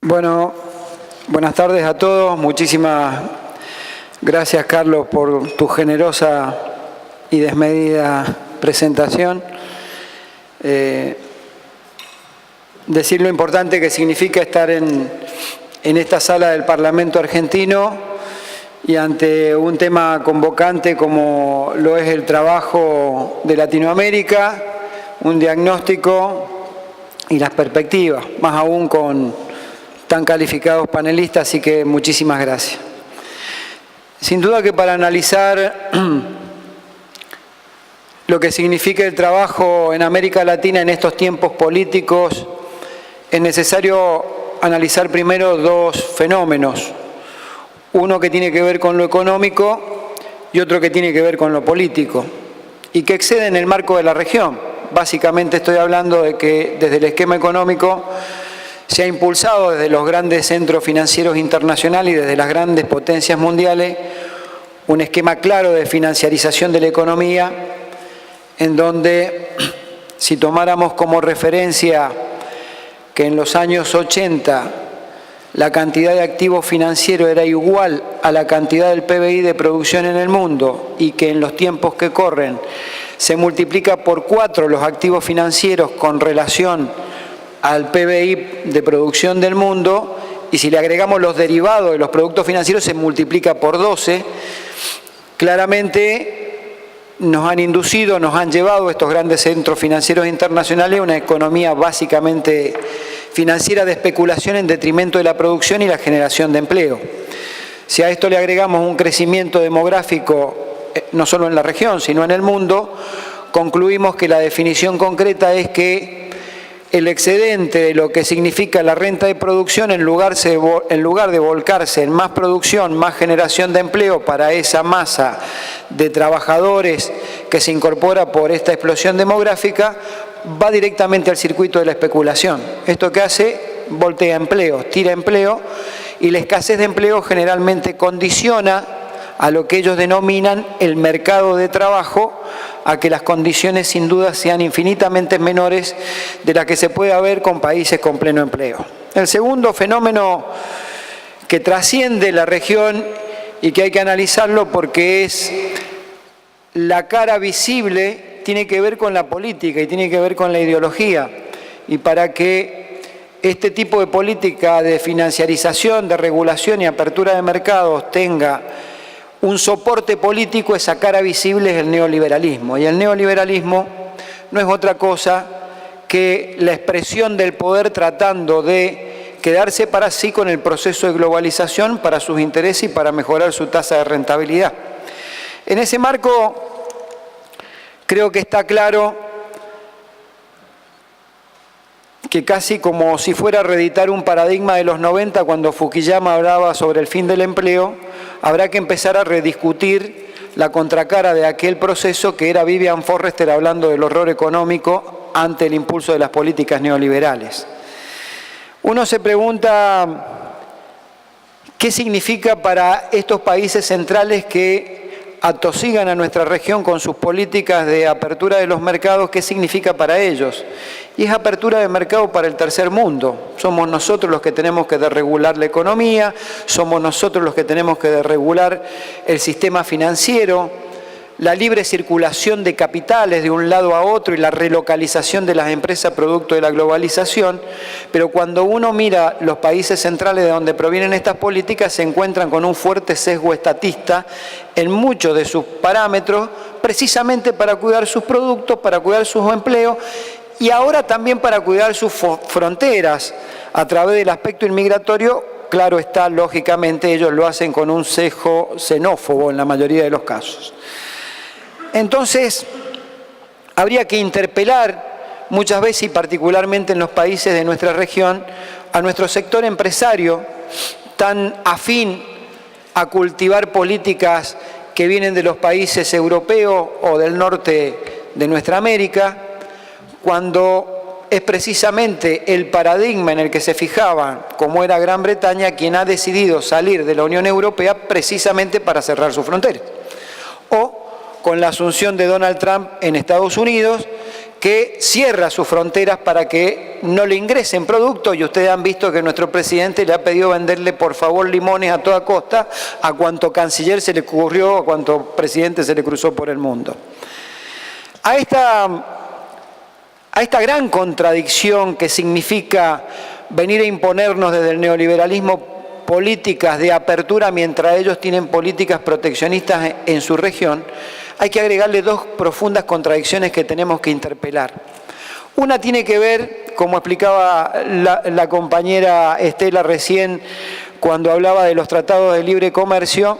Bueno, buenas tardes a todos. Muchísimas gracias, Carlos, por tu generosa y desmedida presentación. Decir lo importante que significa estar en esta sala del Parlamento argentino y ante un tema convocante como lo es el trabajo de Latinoamérica, un diagnóstico y las perspectivas, más aún con tan calificados panelistas, así que muchísimas gracias. Sin duda que para analizar lo que significa el trabajo en América Latina en estos tiempos políticos, es necesario analizar primero dos fenómenos. Uno que tiene que ver con lo económico y otro que tiene que ver con lo político, y que exceden el marco de la región. Básicamente estoy hablando de que desde el esquema económico se ha impulsado desde los grandes centros financieros internacionales y desde las grandes potencias mundiales un esquema claro de financiarización de la economía, en donde, si tomáramos como referencia que en los años 80 la cantidad de activos financieros era igual a la cantidad del PBI de producción en el mundo, y que en los tiempos que corren se multiplica por 4 los activos financieros con relación al PBI de producción del mundo, y si le agregamos los derivados de los productos financieros se multiplica por 12, claramente nos han inducido, nos han llevado estos grandes centros financieros internacionales a una economía básicamente financiera de especulación en detrimento de la producción y la generación de empleo. Si a esto le agregamos un crecimiento demográfico, no solo en la región, sino en el mundo, concluimos que la definición concreta es que el excedente de lo que significa la renta de producción, en lugar de volcarse en más producción, más generación de empleo para esa masa de trabajadores que se incorpora por esta explosión demográfica, va directamente al circuito de la especulación. ¿Esto qué hace? Voltea empleos, tira empleo, y la escasez de empleo generalmente condiciona a lo que ellos denominan el mercado de trabajo, a que las condiciones sin duda sean infinitamente menores de las que se puede ver con países con pleno empleo. El segundo fenómeno que trasciende la región y que hay que analizarlo porque es la cara visible, tiene que ver con la política y tiene que ver con la ideología. Y para que este tipo de política de financiarización, de regulación y apertura de mercados tenga un soporte político, esa cara visible es el neoliberalismo. Y el neoliberalismo no es otra cosa que la expresión del poder tratando de quedarse para sí con el proceso de globalización para sus intereses y para mejorar su tasa de rentabilidad. En ese marco, creo que está claro que casi como si fuera a reeditar un paradigma de los 90, cuando Fukuyama hablaba sobre el fin del empleo, habrá que empezar a rediscutir la contracara de aquel proceso que era Vivian Forrester hablando del horror económico ante el impulso de las políticas neoliberales. Uno se pregunta qué significa para estos países centrales que atosigan a nuestra región con sus políticas de apertura de los mercados, qué significa para ellos. Y es apertura de mercado para el tercer mundo. Somos nosotros los que tenemos que desregular la economía, somos nosotros los que tenemos que desregular el sistema financiero, la libre circulación de capitales de un lado a otro y la relocalización de las empresas producto de la globalización. Pero cuando uno mira los países centrales de donde provienen estas políticas, se encuentran con un fuerte sesgo estatista en muchos de sus parámetros, precisamente para cuidar sus productos, para cuidar sus empleos y ahora también para cuidar sus fronteras a través del aspecto inmigratorio. Claro está, lógicamente ellos lo hacen con un sesgo xenófobo en la mayoría de los casos. Entonces, habría que interpelar muchas veces, y particularmente en los países de nuestra región, a nuestro sector empresario tan afín a cultivar políticas que vienen de los países europeos o del norte de nuestra América, cuando es precisamente el paradigma en el que se fijaba, como era Gran Bretaña, quien ha decidido salir de la Unión Europea precisamente para cerrar sus fronteras. O con la asunción de Donald Trump en Estados Unidos, que cierra sus fronteras para que que no le ingresen productos, y ustedes han visto que nuestro presidente le ha pedido venderle por favor limones a toda costa a cuanto canciller se le ocurrió, a cuanto presidente se le cruzó por el mundo. A esta gran contradicción que significa venir a imponernos desde el neoliberalismo políticas de apertura mientras ellos tienen políticas proteccionistas en su región, hay que agregarle dos profundas contradicciones que tenemos que interpelar. Una tiene que ver, como explicaba la compañera Estela recién cuando hablaba de los tratados de libre comercio,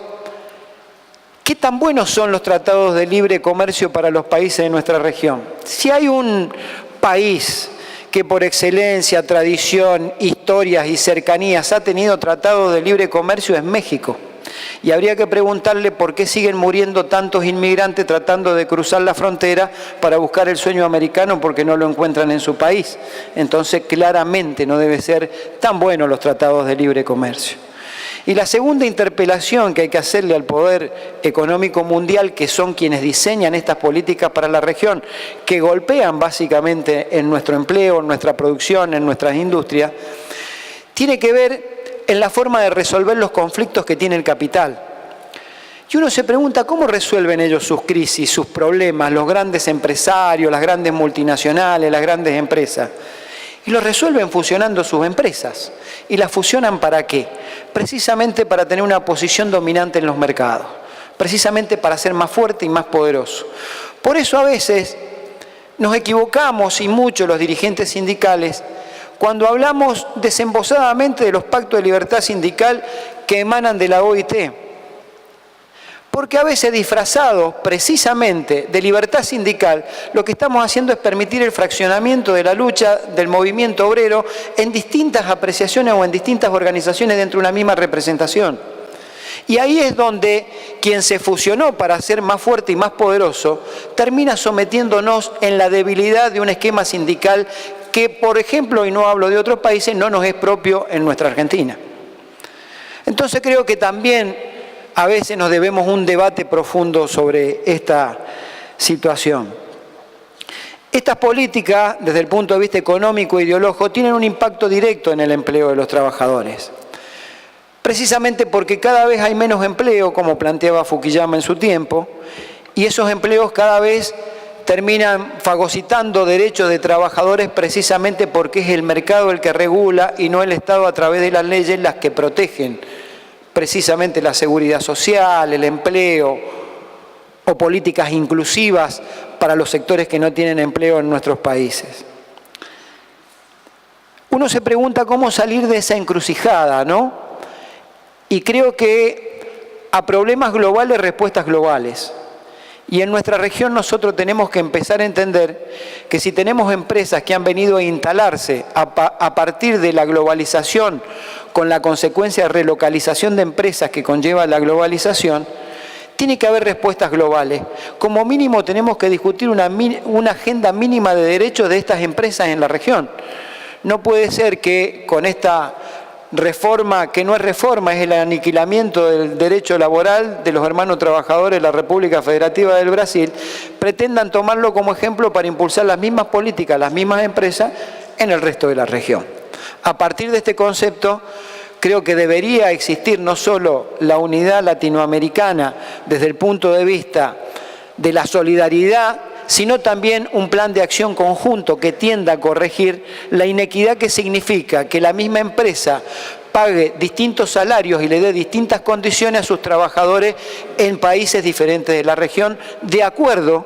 ¿qué tan buenos son los tratados de libre comercio para los países de nuestra región? Si hay un país que por excelencia, tradición, historias y cercanías ha tenido tratados de libre comercio, es México. Y habría que preguntarle por qué siguen muriendo tantos inmigrantes tratando de cruzar la frontera para buscar el sueño americano porque no lo encuentran en su país. Entonces, claramente no deben ser tan buenos los tratados de libre comercio. Y la segunda interpelación que hay que hacerle al poder económico mundial, que son quienes diseñan estas políticas para la región, que golpean básicamente en nuestro empleo, en nuestra producción, en nuestras industrias, tiene que ver en la forma de resolver los conflictos que tiene el capital. Y uno se pregunta cómo resuelven ellos sus crisis, sus problemas, los grandes empresarios, las grandes multinacionales, las grandes empresas. Y lo resuelven fusionando sus empresas. ¿Y las fusionan para qué? Precisamente para tener una posición dominante en los mercados. Precisamente para ser más fuerte y más poderoso. Por eso a veces nos equivocamos, y mucho los dirigentes sindicales, cuando hablamos desembosadamente de los pactos de libertad sindical que emanan de la OIT. Porque a veces disfrazados precisamente de libertad sindical, lo que estamos haciendo es permitir el fraccionamiento de la lucha del movimiento obrero en distintas apreciaciones o en distintas organizaciones dentro de una misma representación. Y ahí es donde quien se fusionó para ser más fuerte y más poderoso termina sometiéndonos en la debilidad de un esquema sindical que, por ejemplo, y no hablo de otros países, no nos es propio en nuestra Argentina. Entonces creo que también a veces nos debemos un debate profundo sobre esta situación. Estas políticas, desde el punto de vista económico e ideológico, tienen un impacto directo en el empleo de los trabajadores. Precisamente porque cada vez hay menos empleo, como planteaba Fukuyama en su tiempo, y esos empleos cada vez terminan fagocitando derechos de trabajadores precisamente porque es el mercado el que regula y no el Estado a través de las leyes las que protegen precisamente la seguridad social, el empleo o políticas inclusivas para los sectores que no tienen empleo en nuestros países. Uno se pregunta cómo salir de esa encrucijada, ¿no? Y creo que a problemas globales, respuestas globales. Y en nuestra región nosotros tenemos que empezar a entender que si tenemos empresas que han venido a instalarse a partir de la globalización, con la consecuencia de relocalización de empresas que conlleva la globalización, tiene que haber respuestas globales. Como mínimo tenemos que discutir una agenda mínima de derechos de estas empresas en la región. No puede ser que con esta reforma, que no es reforma, es el aniquilamiento del derecho laboral de los hermanos trabajadores de la República Federativa del Brasil, pretendan tomarlo como ejemplo para impulsar las mismas políticas, las mismas empresas en el resto de la región. A partir de este concepto, creo que debería existir no solo la unidad latinoamericana desde el punto de vista de la solidaridad, sino también un plan de acción conjunto que tienda a corregir la inequidad que significa que la misma empresa pague distintos salarios y le dé distintas condiciones a sus trabajadores en países diferentes de la región, de acuerdo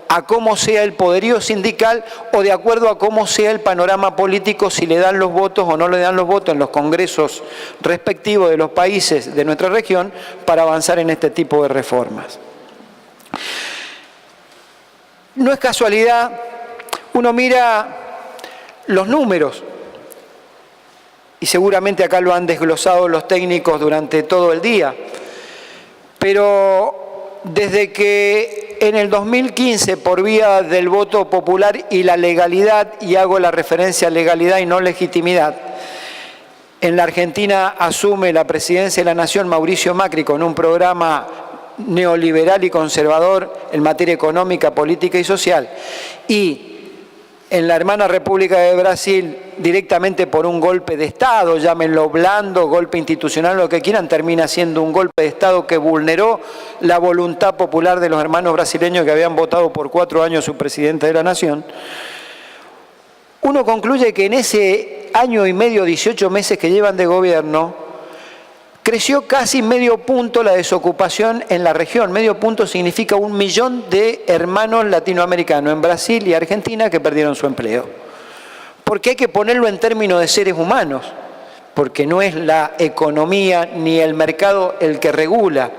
a cómo sea el poderío sindical o de acuerdo a cómo sea el panorama político, si le dan los votos o no le dan los votos en los congresos respectivos de los países de nuestra región para avanzar en este tipo de reformas. No es casualidad, uno mira los números, y seguramente acá lo han desglosado los técnicos durante todo el día, pero desde que en el 2015, por vía del voto popular y la legalidad, y hago la referencia a legalidad y no legitimidad, en la Argentina asume la presidencia de la Nación Mauricio Macri con un programa neoliberal y conservador en materia económica, política y social, y en la hermana República de Brasil directamente por un golpe de Estado, llámenlo blando, golpe institucional, lo que quieran, termina siendo un golpe de Estado que vulneró la voluntad popular de los hermanos brasileños que habían votado por 4 años su presidente de la nación. Uno concluye que en ese año y medio, 18 meses que llevan de gobierno, creció casi medio punto la desocupación en la región. Medio punto significa 1 millón de hermanos latinoamericanos en Brasil y Argentina que perdieron su empleo. Porque hay que ponerlo en términos de seres humanos, porque no es la economía ni el mercado el que regula.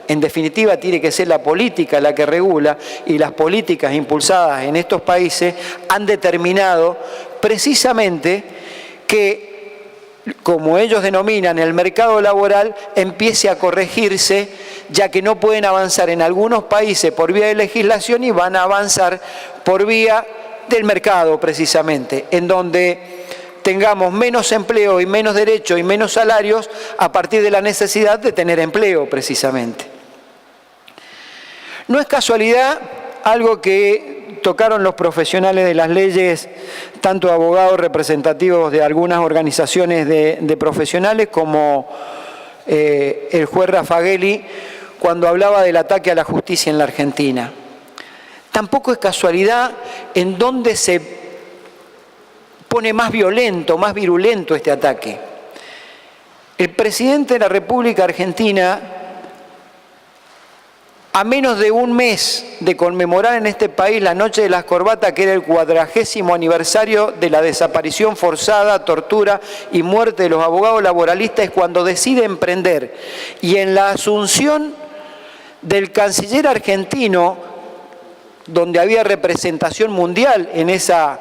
En definitiva, tiene que ser la política la que regula, y las políticas impulsadas en estos países han determinado precisamente que, como ellos denominan, el mercado laboral empiece a corregirse, ya que no pueden avanzar en algunos países por vía de legislación y van a avanzar por vía del mercado precisamente, en donde tengamos menos empleo y menos derechos y menos salarios a partir de la necesidad de tener empleo precisamente. No es casualidad algo que tocaron los profesionales de las leyes, tanto abogados representativos de algunas organizaciones de profesionales como el juez Raffagelli, cuando hablaba del ataque a la justicia en la Argentina. Tampoco es casualidad en dónde se pone más violento, más virulento este ataque. El presidente de la República Argentina, a menos de un mes de conmemorar en este país la Noche de las Corbatas, que era el 40º aniversario de la desaparición forzada, tortura y muerte de los abogados laboralistas, es cuando decide emprender. Y en la asunción del canciller argentino, donde había representación mundial en esa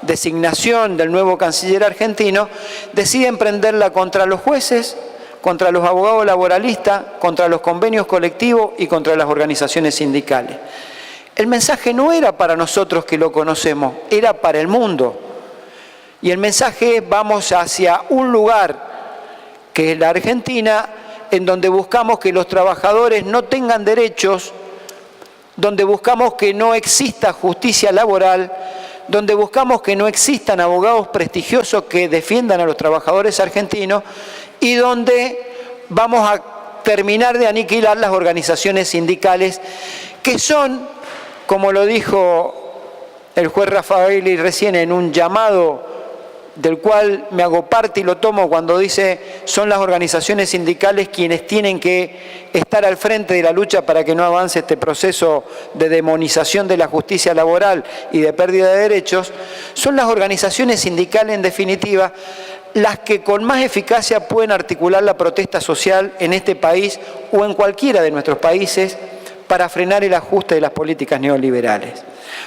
designación del nuevo canciller argentino, decide emprenderla contra los jueces, contra los abogados laboralistas, contra los convenios colectivos y contra las organizaciones sindicales. El mensaje no era para nosotros que lo conocemos, era para el mundo. Y el mensaje es: vamos hacia un lugar, que es la Argentina, en donde buscamos que los trabajadores no tengan derechos, donde buscamos que no exista justicia laboral, donde buscamos que no existan abogados prestigiosos que defiendan a los trabajadores argentinos, y donde vamos a terminar de aniquilar las organizaciones sindicales, que son, como lo dijo el juez Raffagelli recién en un llamado del cual me hago parte y lo tomo cuando dice: son las organizaciones sindicales quienes tienen que estar al frente de la lucha para que no avance este proceso de demonización de la justicia laboral y de pérdida de derechos. Son las organizaciones sindicales, en definitiva, las que con más eficacia pueden articular la protesta social en este país o en cualquiera de nuestros países para frenar el ajuste de las políticas neoliberales.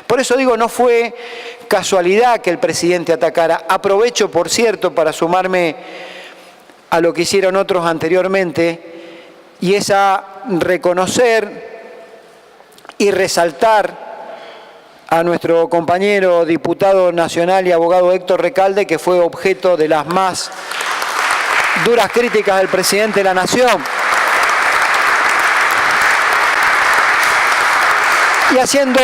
Por eso digo, no fue casualidad que el presidente atacara. Aprovecho, por cierto, para sumarme a lo que hicieron otros anteriormente, y es a reconocer y resaltar a nuestro compañero diputado nacional y abogado Héctor Recalde, que fue objeto de las más duras críticas del presidente de la Nación. Y haciendo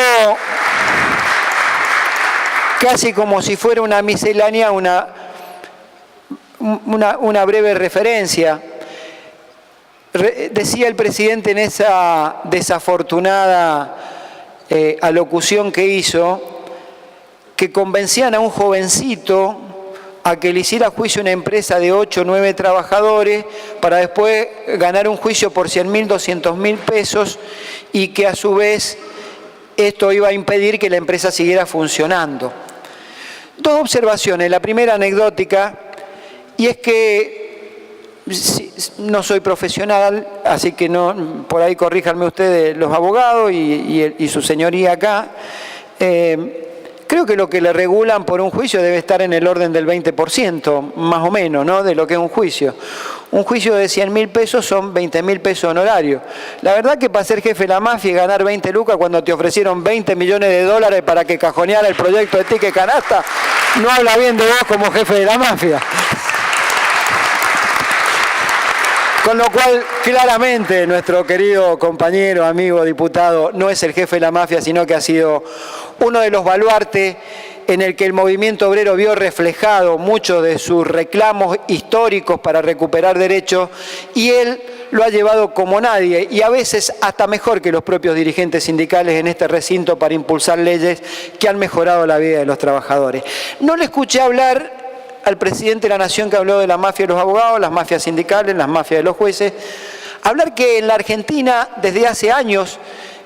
casi como si fuera una miscelánea, una breve referencia. Decía el presidente en esa desafortunada alocución que hizo, que convencían a un jovencito a que le hiciera juicio a una empresa de 8 o 9 trabajadores para después ganar un juicio por 100.000, 200.000 pesos, y que a su vez esto iba a impedir que la empresa siguiera funcionando. Dos observaciones. La primera, anecdótica, y es que no soy profesional, así que no, por ahí corríjanme ustedes los abogados y su señoría acá. Creo que lo que le regulan por un juicio debe estar en el orden del 20%, más o menos, ¿no?, de lo que es un juicio. Un juicio de 100.000 pesos son 20.000 pesos honorarios. La verdad que para ser jefe de la mafia y ganar 20 lucas cuando te ofrecieron 20 millones de dólares para que cajoneara el proyecto de Ticket Canasta, no habla bien de vos como jefe de la mafia. Con lo cual, claramente, nuestro querido compañero, amigo, diputado, no es el jefe de la mafia, sino que ha sido uno de los baluartes en el que el movimiento obrero vio reflejado muchos de sus reclamos históricos para recuperar derechos, y él lo ha llevado como nadie, y a veces hasta mejor que los propios dirigentes sindicales en este recinto, para impulsar leyes que han mejorado la vida de los trabajadores. No le escuché hablar al presidente de la Nación, que habló de la mafia de los abogados, las mafias sindicales, las mafias de los jueces, hablar que en la Argentina desde hace años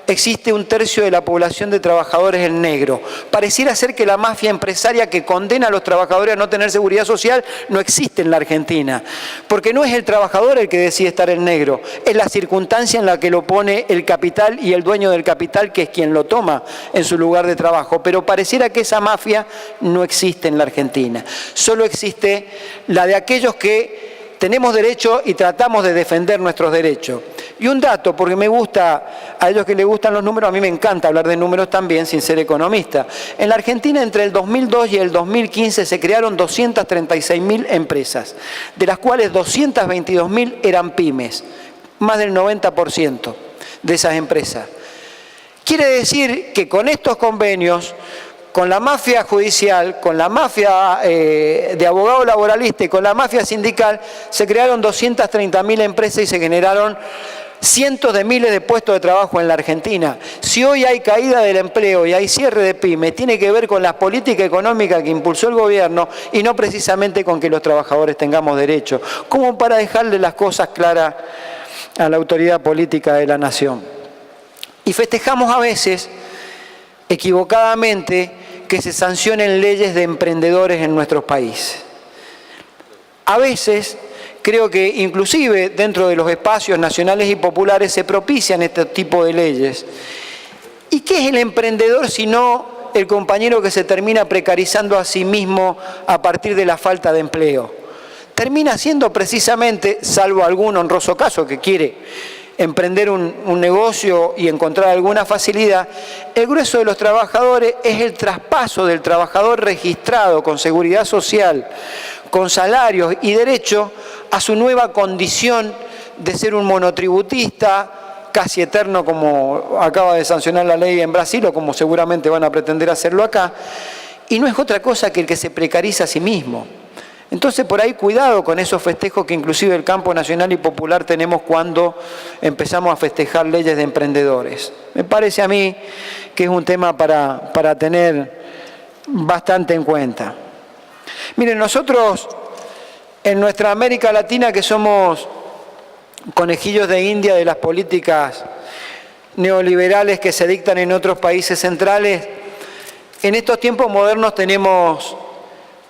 existe 1/3 de la población de trabajadores en negro. Pareciera ser que la mafia empresaria que condena a los trabajadores a no tener seguridad social no existe en la Argentina, porque no es el trabajador el que decide estar en negro, es la circunstancia en la que lo pone el capital y el dueño del capital, que es quien lo toma en su lugar de trabajo. Pero pareciera que esa mafia no existe en la Argentina, solo existe la de aquellos que tenemos derecho y tratamos de defender nuestros derechos. Y un dato, porque me gusta, a ellos que les gustan los números, a mí me encanta hablar de números también, sin ser economista. En la Argentina, entre el 2002 y el 2015, se crearon 236.000 empresas, de las cuales 222.000 eran pymes, más del 90% de esas empresas. Quiere decir que con estos convenios, con la mafia judicial, con la mafia de abogados laboralistas y con la mafia sindical, se crearon 230.000 empresas y se generaron cientos de miles de puestos de trabajo en la Argentina. Si hoy hay caída del empleo y hay cierre de pymes, tiene que ver con la política económica que impulsó el gobierno y no precisamente con que los trabajadores tengamos derechos, como para dejarle las cosas claras a la autoridad política de la nación. Y festejamos a veces, equivocadamente, que se sancionen leyes de emprendedores en nuestros países. A veces creo que inclusive dentro de los espacios nacionales y populares se propician este tipo de leyes. ¿Y qué es el emprendedor sino el compañero que se termina precarizando a sí mismo a partir de la falta de empleo? Termina siendo precisamente, salvo algún honroso caso que quiere emprender un negocio y encontrar alguna facilidad, el grueso de los trabajadores es el traspaso del trabajador registrado con seguridad social, con salarios y derechos, a su nueva condición de ser un monotributista casi eterno, como acaba de sancionar la ley en Brasil o como seguramente van a pretender hacerlo acá, y no es otra cosa que el que se precariza a sí mismo. Entonces, por ahí cuidado con esos festejos que inclusive el campo nacional y popular tenemos cuando empezamos a festejar leyes de emprendedores. Me parece a mí que es un tema para tener bastante en cuenta. Miren, nosotros en nuestra América Latina, que somos conejillos de India de las políticas neoliberales que se dictan en otros países centrales, en estos tiempos modernos tenemos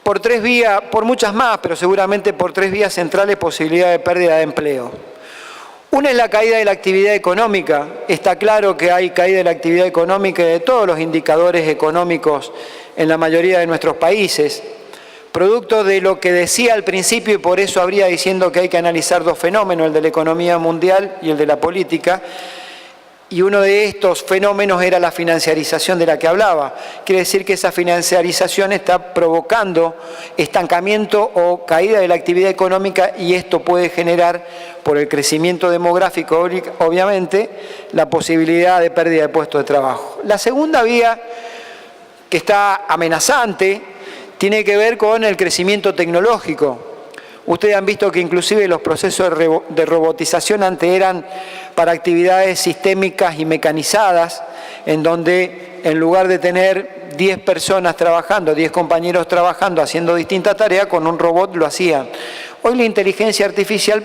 por 3 vías, por muchas más, pero seguramente por 3 vías centrales, posibilidad de pérdida de empleo. Una es la caída de la actividad económica. Está claro que hay caída de la actividad económica y de todos los indicadores económicos en la mayoría de nuestros países, producto de lo que decía al principio, y por eso habría diciendo que hay que analizar 2 fenómenos, el de la economía mundial y el de la política. Y uno de estos fenómenos era la financiarización de la que hablaba. Quiere decir que esa financiarización está provocando estancamiento o caída de la actividad económica, y esto puede generar, por el crecimiento demográfico, obviamente, la posibilidad de pérdida de puestos de trabajo. La segunda vía, que está amenazante, tiene que ver con el crecimiento tecnológico. Ustedes han visto que inclusive los procesos de robotización antes eran para actividades sistémicas y mecanizadas, en donde en lugar de tener 10 personas trabajando, 10 compañeros trabajando, haciendo distintas tareas, con un robot lo hacían. Hoy la inteligencia artificial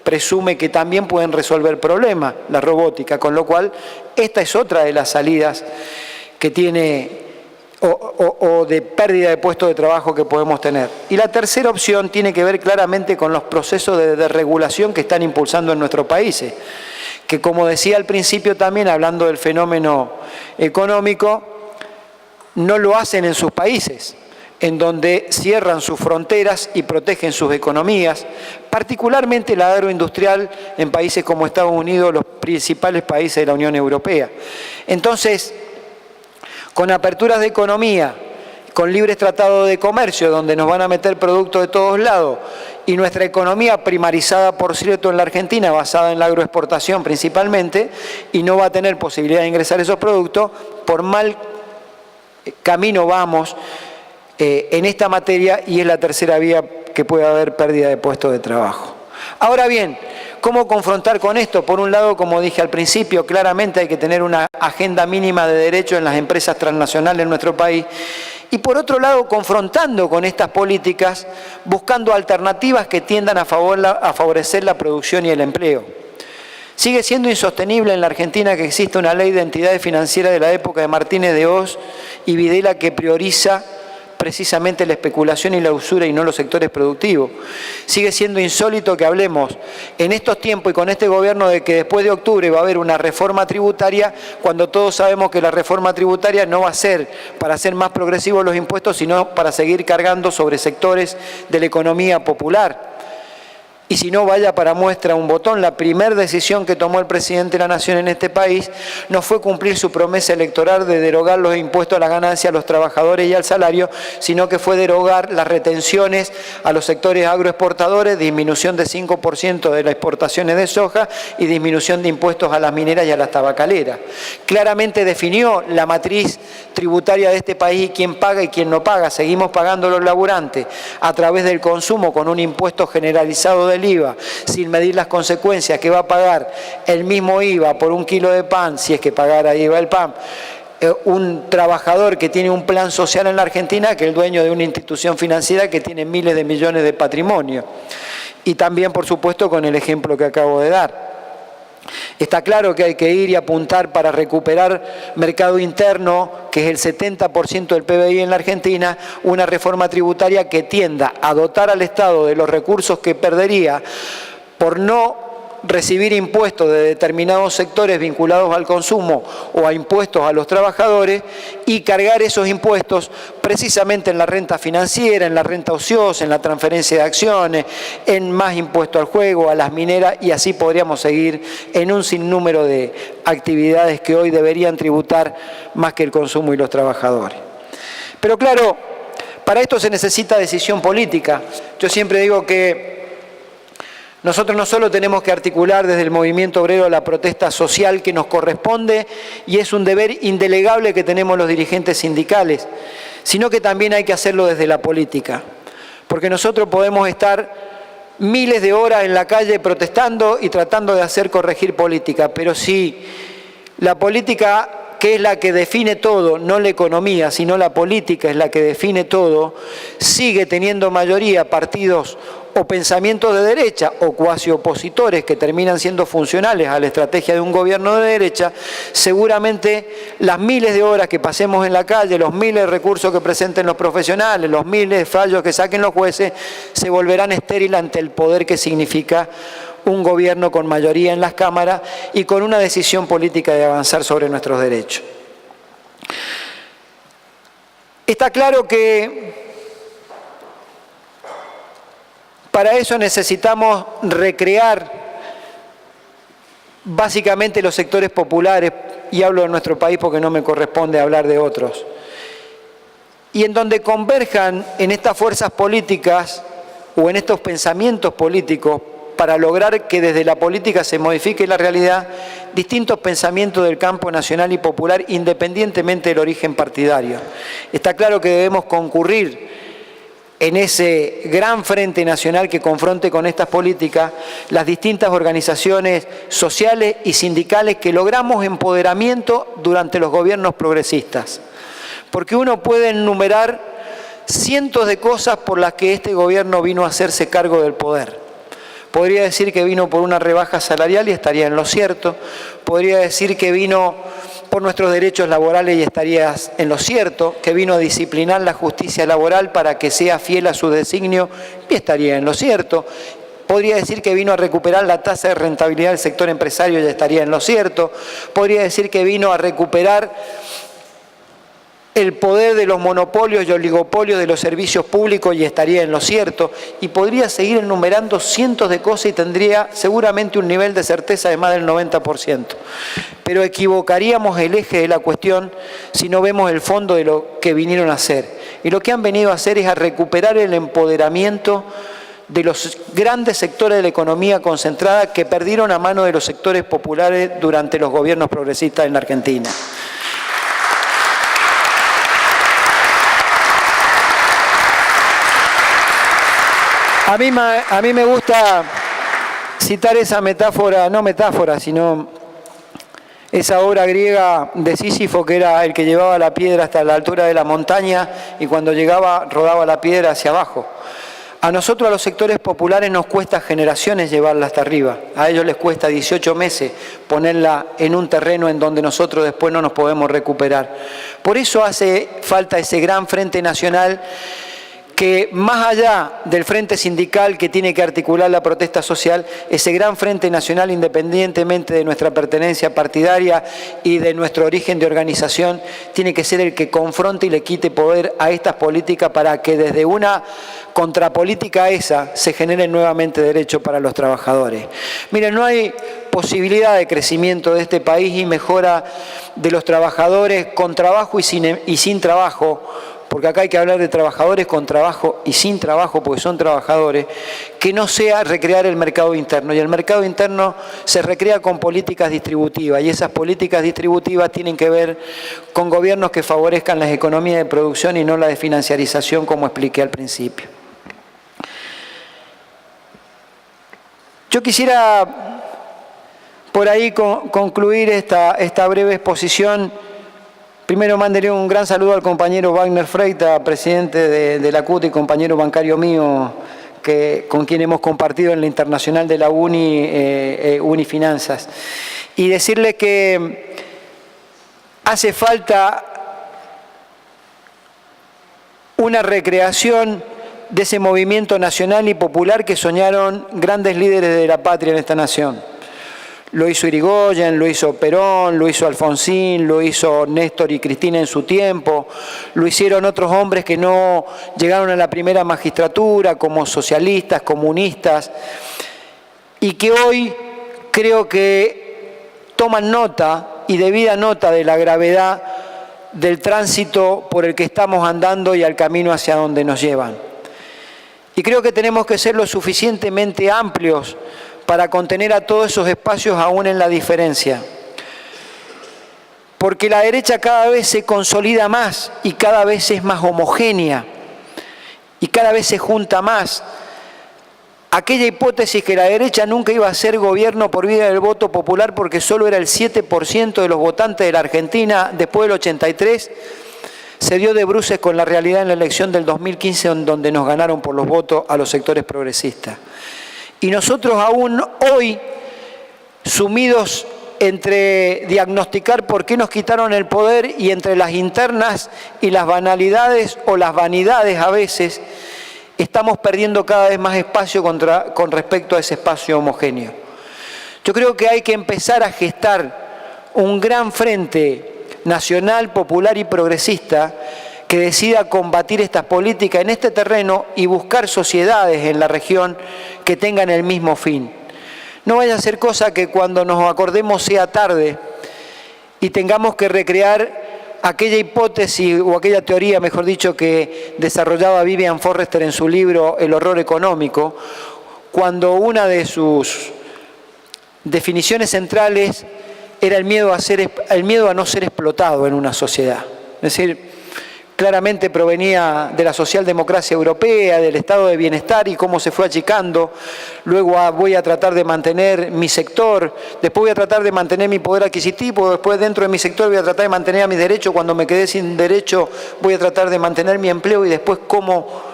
presume que también pueden resolver problemas, la robótica, con lo cual esta es otra de las salidas que tiene o de pérdida de puestos de trabajo que podemos tener. Y la tercera opción tiene que ver claramente con los procesos de desregulación que están impulsando en nuestros países, que, como decía al principio también, hablando del fenómeno económico, no lo hacen en sus países, en donde cierran sus fronteras y protegen sus economías, particularmente la agroindustrial en países como Estados Unidos, los principales países de la Unión Europea. Entonces, con aperturas de economía, con libres tratados de comercio, donde nos van a meter productos de todos lados, y nuestra economía primarizada, por cierto, en la Argentina, basada en la agroexportación principalmente, y no va a tener posibilidad de ingresar esos productos, por mal camino vamos en esta materia y es la tercera vía que puede haber pérdida de puestos de trabajo. Ahora bien, ¿cómo confrontar con esto? Por un lado, como dije al principio, claramente hay que tener una agenda mínima de derechos en las empresas transnacionales en nuestro país. Y por otro lado, confrontando con estas políticas, buscando alternativas que tiendan a favorecer la producción y el empleo. Sigue siendo insostenible en la Argentina que exista una ley de entidades financieras de la época de Martínez de Hoz y Videla que prioriza precisamente la especulación y la usura y no los sectores productivos. Sigue siendo insólito que hablemos en estos tiempos y con este gobierno de que después de octubre va a haber una reforma tributaria, cuando todos sabemos que la reforma tributaria no va a ser para hacer más progresivos los impuestos, sino para seguir cargando sobre sectores de la economía popular. Y si no, vaya para muestra un botón. La primera decisión que tomó el presidente de la Nación en este país no fue cumplir su promesa electoral de derogar los impuestos a la ganancia a los trabajadores y al salario, sino que fue derogar las retenciones a los sectores agroexportadores, disminución de 5% de las exportaciones de soja y disminución de impuestos a las mineras y a las tabacaleras. Claramente definió la matriz tributaria de este país y quién paga y quién no paga. Seguimos pagando los laburantes a través del consumo con un impuesto generalizado del IVA, sin medir las consecuencias que va a pagar el mismo IVA por un kilo de pan, si es que pagara IVA el pan, un trabajador que tiene un plan social en la Argentina que el dueño de una institución financiera que tiene miles de millones de patrimonio. Y también, por supuesto, con el ejemplo que acabo de dar. Está claro que hay que ir y apuntar para recuperar mercado interno, que es el 70% del PBI en la Argentina, una reforma tributaria que tienda a dotar al Estado de los recursos que perdería por no recibir impuestos de determinados sectores vinculados al consumo o a impuestos a los trabajadores y cargar esos impuestos precisamente en la renta financiera, en la renta ociosa, en la transferencia de acciones, en más impuesto al juego, a las mineras, y así podríamos seguir en un sinnúmero de actividades que hoy deberían tributar más que el consumo y los trabajadores. Pero claro, para esto se necesita decisión política. Yo siempre digo que nosotros no solo tenemos que articular desde el movimiento obrero la protesta social que nos corresponde y es un deber indelegable que tenemos los dirigentes sindicales, sino que también hay que hacerlo desde la política. Porque nosotros podemos estar miles de horas en la calle protestando y tratando de hacer corregir política, pero si la política, que es la que define todo, no la economía, sino la política es la que define todo, sigue teniendo mayoría partidos o pensamientos de derecha o cuasi opositores que terminan siendo funcionales a la estrategia de un gobierno de derecha, seguramente las miles de horas que pasemos en la calle, los miles de recursos que presenten los profesionales, los miles de fallos que saquen los jueces, se volverán estériles ante el poder que significa un gobierno con mayoría en las cámaras y con una decisión política de avanzar sobre nuestros derechos. Está claro que para eso necesitamos recrear básicamente los sectores populares, y hablo de nuestro país porque no me corresponde hablar de otros, y en donde converjan en estas fuerzas políticas o en estos pensamientos políticos para lograr que desde la política se modifique la realidad, distintos pensamientos del campo nacional y popular independientemente del origen partidario. Está claro que debemos concurrir en ese gran frente nacional que confronte con estas políticas las distintas organizaciones sociales y sindicales que logramos empoderamiento durante los gobiernos progresistas. Porque uno puede enumerar cientos de cosas por las que este gobierno vino a hacerse cargo del poder. Podría decir que vino por una rebaja salarial y estaría en lo cierto. Podría decir que vino por nuestros derechos laborales y estarías en lo cierto, que vino a disciplinar la justicia laboral para que sea fiel a su designio y estaría en lo cierto. Podría decir que vino a recuperar la tasa de rentabilidad del sector empresario y estaría en lo cierto. Podría decir que vino a recuperar el poder de los monopolios y oligopolios de los servicios públicos y estaría en lo cierto, y podría seguir enumerando cientos de cosas y tendría seguramente un nivel de certeza de más del 90%. Pero equivocaríamos el eje de la cuestión si no vemos el fondo de lo que vinieron a hacer. Y lo que han venido a hacer es a recuperar el empoderamiento de los grandes sectores de la economía concentrada que perdieron a mano de los sectores populares durante los gobiernos progresistas en la Argentina. A mí me gusta citar esa metáfora, no metáfora, sino esa obra griega de Sísifo, que era el que llevaba la piedra hasta la altura de la montaña y cuando llegaba rodaba la piedra hacia abajo. A nosotros, a los sectores populares, nos cuesta generaciones llevarla hasta arriba. A ellos les cuesta 18 meses ponerla en un terreno en donde nosotros después no nos podemos recuperar. Por eso hace falta ese gran frente nacional que, más allá del frente sindical que tiene que articular la protesta social, ese gran frente nacional, independientemente de nuestra pertenencia partidaria y de nuestro origen de organización, tiene que ser el que confronte y le quite poder a estas políticas para que desde una contrapolítica a esa se generen nuevamente derechos para los trabajadores. Miren, no hay posibilidad de crecimiento de este país y mejora de los trabajadores con trabajo y sin trabajo, porque acá hay que hablar de trabajadores con trabajo y sin trabajo, porque son trabajadores, que no sea recrear el mercado interno. Y el mercado interno se recrea con políticas distributivas, y esas políticas distributivas tienen que ver con gobiernos que favorezcan las economías de producción y no la de financiarización, como expliqué al principio. Yo quisiera por ahí concluir esta breve exposición. Primero mandaré un gran saludo al compañero Wagner Freita, presidente de la CUT y compañero bancario mío, con quien hemos compartido en la internacional de la Unifinanzas. Y decirle que hace falta una recreación de ese movimiento nacional y popular que soñaron grandes líderes de la patria en esta nación. Lo hizo Irigoyen, lo hizo Perón, lo hizo Alfonsín, lo hizo Néstor y Cristina en su tiempo, lo hicieron otros hombres que no llegaron a la primera magistratura, como socialistas, comunistas, y que hoy creo que toman nota y debida nota de la gravedad del tránsito por el que estamos andando y al camino hacia donde nos llevan. Y creo que tenemos que ser lo suficientemente amplios para contener a todos esos espacios aún en la diferencia. Porque la derecha cada vez se consolida más y cada vez es más homogénea y cada vez se junta más. Aquella hipótesis que la derecha nunca iba a ser gobierno por vía del voto popular porque solo era el 7% de los votantes de la Argentina después del 83, se dio de bruces con la realidad en la elección del 2015, en donde nos ganaron por los votos a los sectores progresistas. Y nosotros aún hoy, sumidos entre diagnosticar por qué nos quitaron el poder y entre las internas y las banalidades o las vanidades a veces, estamos perdiendo cada vez más espacio con respecto a ese espacio homogéneo. Yo creo que hay que empezar a gestar un gran frente nacional, popular y progresista que decida combatir estas políticas en este terreno y buscar sociedades en la región que tengan el mismo fin. No vaya a ser cosa que cuando nos acordemos sea tarde y tengamos que recrear aquella hipótesis o aquella teoría, mejor dicho, que desarrollaba Vivian Forrester en su libro El horror económico, cuando una de sus definiciones centrales era el miedo a no ser explotado en una sociedad. Es decir, claramente provenía de la socialdemocracia europea, del estado de bienestar y cómo se fue achicando. Luego voy a tratar de mantener mi sector, después voy a tratar de mantener mi poder adquisitivo, después dentro de mi sector voy a tratar de mantener a mis derechos, cuando me quedé sin derecho voy a tratar de mantener mi empleo y después cómo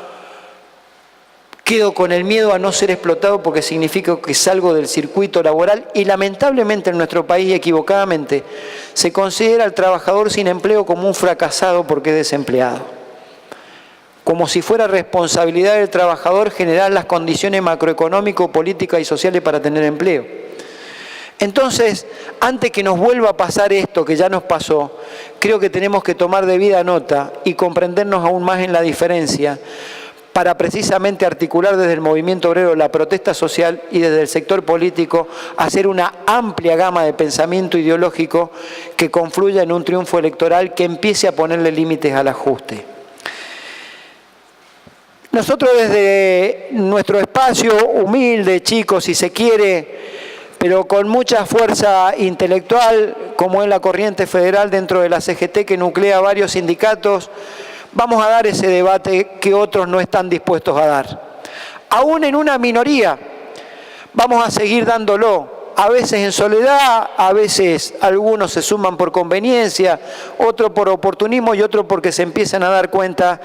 quedo con el miedo a no ser explotado porque significa que salgo del circuito laboral y lamentablemente en nuestro país, equivocadamente, se considera al trabajador sin empleo como un fracasado porque es desempleado. Como si fuera responsabilidad del trabajador generar las condiciones macroeconómicas, políticas y sociales para tener empleo. Entonces, antes que nos vuelva a pasar esto que ya nos pasó, creo que tenemos que tomar debida nota y comprendernos aún más en la diferencia, para precisamente articular desde el movimiento obrero la protesta social y desde el sector político hacer una amplia gama de pensamiento ideológico que confluya en un triunfo electoral que empiece a ponerle límites al ajuste. Nosotros desde nuestro espacio humilde, chico, si se quiere, pero con mucha fuerza intelectual, como es la corriente federal dentro de la CGT que nuclea varios sindicatos, vamos a dar ese debate que otros no están dispuestos a dar. aún en una minoría, vamos a seguir dándolo. A veces en soledad, a veces algunos se suman por conveniencia, otros por oportunismo y otros porque se empiezan a dar cuenta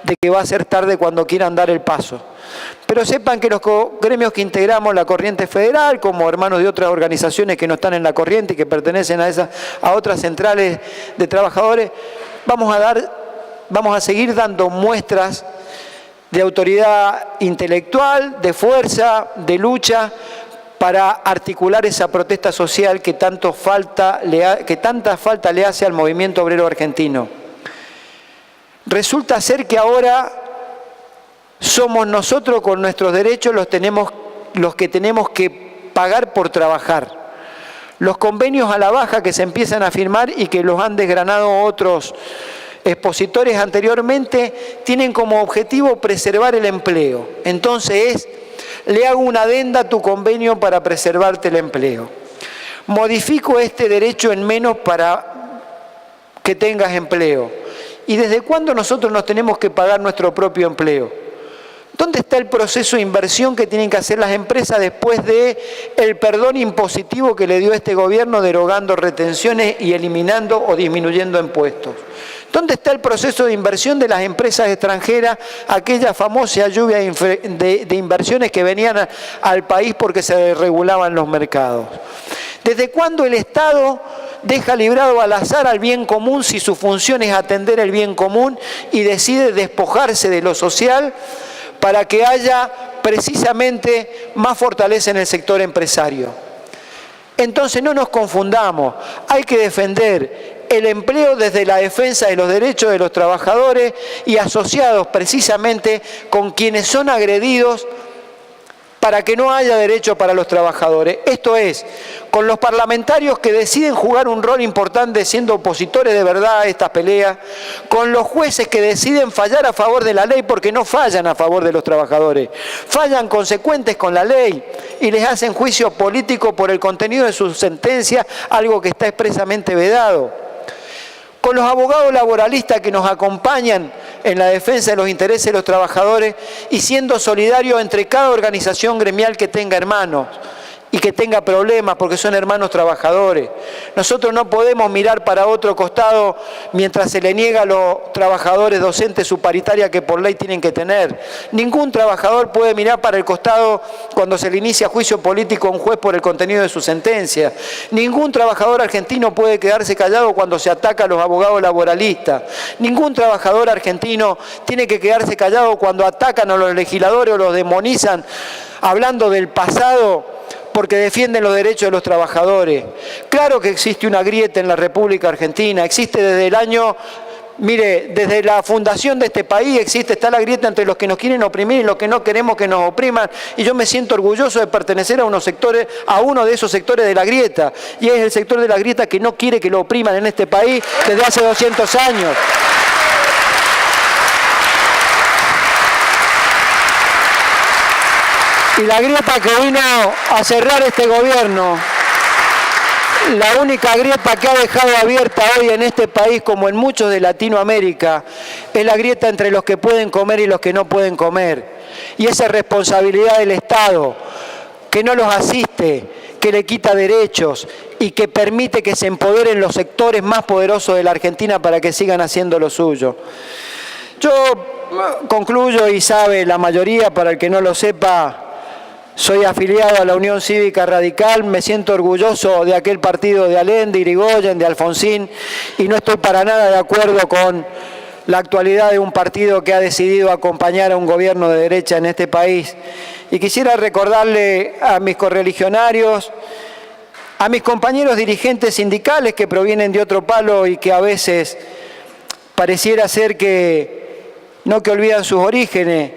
de que va a ser tarde cuando quieran dar el paso. Pero sepan que los gremios que integramos la corriente federal, como hermanos de otras organizaciones que no están en la corriente y que pertenecen a otras centrales de trabajadores, vamos a seguir dando muestras de autoridad intelectual, de fuerza, de lucha, para articular esa protesta social que tanta falta le hace al movimiento obrero argentino. Resulta ser que ahora somos nosotros con nuestros derechos los que tenemos que pagar por trabajar. Los convenios a la baja que se empiezan a firmar y que los han desgranado otros expositores anteriormente tienen como objetivo preservar el empleo. Entonces le hago una adenda a tu convenio para preservarte el empleo. Modifico este derecho en menos para que tengas empleo. ¿Y desde cuándo nosotros nos tenemos que pagar nuestro propio empleo? ¿Dónde está el proceso de inversión que tienen que hacer las empresas después del perdón impositivo que le dio este gobierno derogando retenciones y eliminando o disminuyendo impuestos? ¿Dónde está el proceso de inversión de las empresas extranjeras, aquella famosa lluvia de inversiones que venían al país porque se regulaban los mercados? ¿Desde cuándo el Estado deja librado al azar al bien común si su función es atender el bien común y decide despojarse de lo social para que haya precisamente más fortaleza en el sector empresario? Entonces no nos confundamos, hay que defender el empleo desde la defensa de los derechos de los trabajadores y asociados precisamente con quienes son agredidos para que no haya derecho para los trabajadores. Esto es, con los parlamentarios que deciden jugar un rol importante siendo opositores de verdad a estas peleas, con los jueces que deciden fallar a favor de la ley porque no fallan a favor de los trabajadores, fallan consecuentes con la ley y les hacen juicio político por el contenido de sus sentencias, algo que está expresamente vedado. Con los abogados laboralistas que nos acompañan en la defensa de los intereses de los trabajadores y siendo solidarios entre cada organización gremial que tenga hermanos y que tenga problemas porque son hermanos trabajadores. Nosotros no podemos mirar para otro costado mientras se le niega a los trabajadores docentes su paritaria que por ley tienen que tener. Ningún trabajador puede mirar para el costado cuando se le inicia juicio político a un juez por el contenido de su sentencia. Ningún trabajador argentino puede quedarse callado cuando se ataca a los abogados laboralistas. Ningún trabajador argentino tiene que quedarse callado cuando atacan a los legisladores o los demonizan hablando del pasado porque defienden los derechos de los trabajadores. Claro que existe una grieta en la República Argentina, existe desde el año, desde la fundación de este país está la grieta entre los que nos quieren oprimir y los que no queremos que nos opriman, y yo me siento orgulloso de pertenecer a uno de esos sectores de la grieta, y es el sector de la grieta que no quiere que lo opriman en este país desde hace 200 años. Y la grieta que vino a cerrar este gobierno, la única grieta que ha dejado abierta hoy en este país, como en muchos de Latinoamérica, es la grieta entre los que pueden comer y los que no pueden comer. Y esa es responsabilidad del Estado, que no los asiste, que le quita derechos y que permite que se empoderen los sectores más poderosos de la Argentina para que sigan haciendo lo suyo. Yo concluyo, y sabe la mayoría, para el que no lo sepa, soy afiliado a la Unión Cívica Radical, me siento orgulloso de aquel partido de Allende, Irigoyen, de Alfonsín, y no estoy para nada de acuerdo con la actualidad de un partido que ha decidido acompañar a un gobierno de derecha en este país. Y quisiera recordarle a mis correligionarios, a mis compañeros dirigentes sindicales que provienen de otro palo y que a veces pareciera ser que no que olvidan sus orígenes,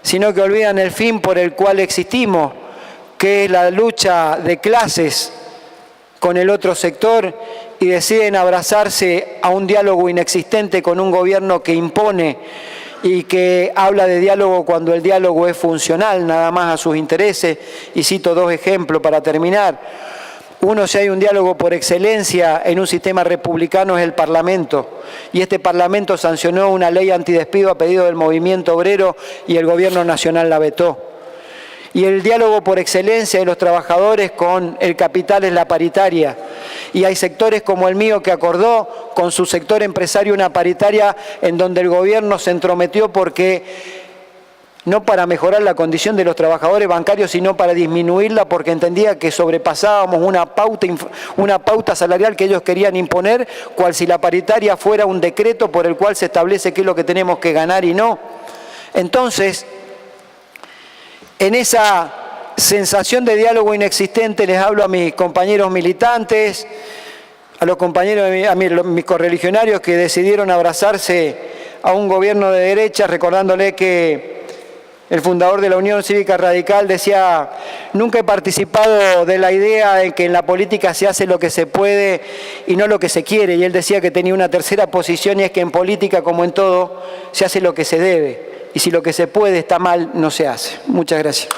sino que olvidan el fin por el cual existimos, que es la lucha de clases con el otro sector, y deciden abrazarse a un diálogo inexistente con un gobierno que impone y que habla de diálogo cuando el diálogo es funcional nada más a sus intereses. Y cito dos ejemplos para terminar. Uno, si hay un diálogo por excelencia en un sistema republicano, es el Parlamento. Y este Parlamento sancionó una ley antidespido a pedido del movimiento obrero y el gobierno nacional la vetó. Y el diálogo por excelencia de los trabajadores con el capital es la paritaria. Y hay sectores como el mío que acordó con su sector empresario una paritaria en donde el gobierno se entrometió porque no para mejorar la condición de los trabajadores bancarios, sino para disminuirla porque entendía que sobrepasábamos una pauta salarial que ellos querían imponer, cual si la paritaria fuera un decreto por el cual se establece qué es lo que tenemos que ganar y no. Entonces, en esa sensación de diálogo inexistente les hablo a mis compañeros militantes, a los compañeros, a mis correligionarios que decidieron abrazarse a un gobierno de derecha, recordándole que el fundador de la Unión Cívica Radical decía: nunca he participado de la idea de que en la política se hace lo que se puede y no lo que se quiere. Y él decía que tenía una tercera posición, y es que en política, como en todo, se hace lo que se debe. Y si lo que se puede está mal, no se hace. Muchas gracias.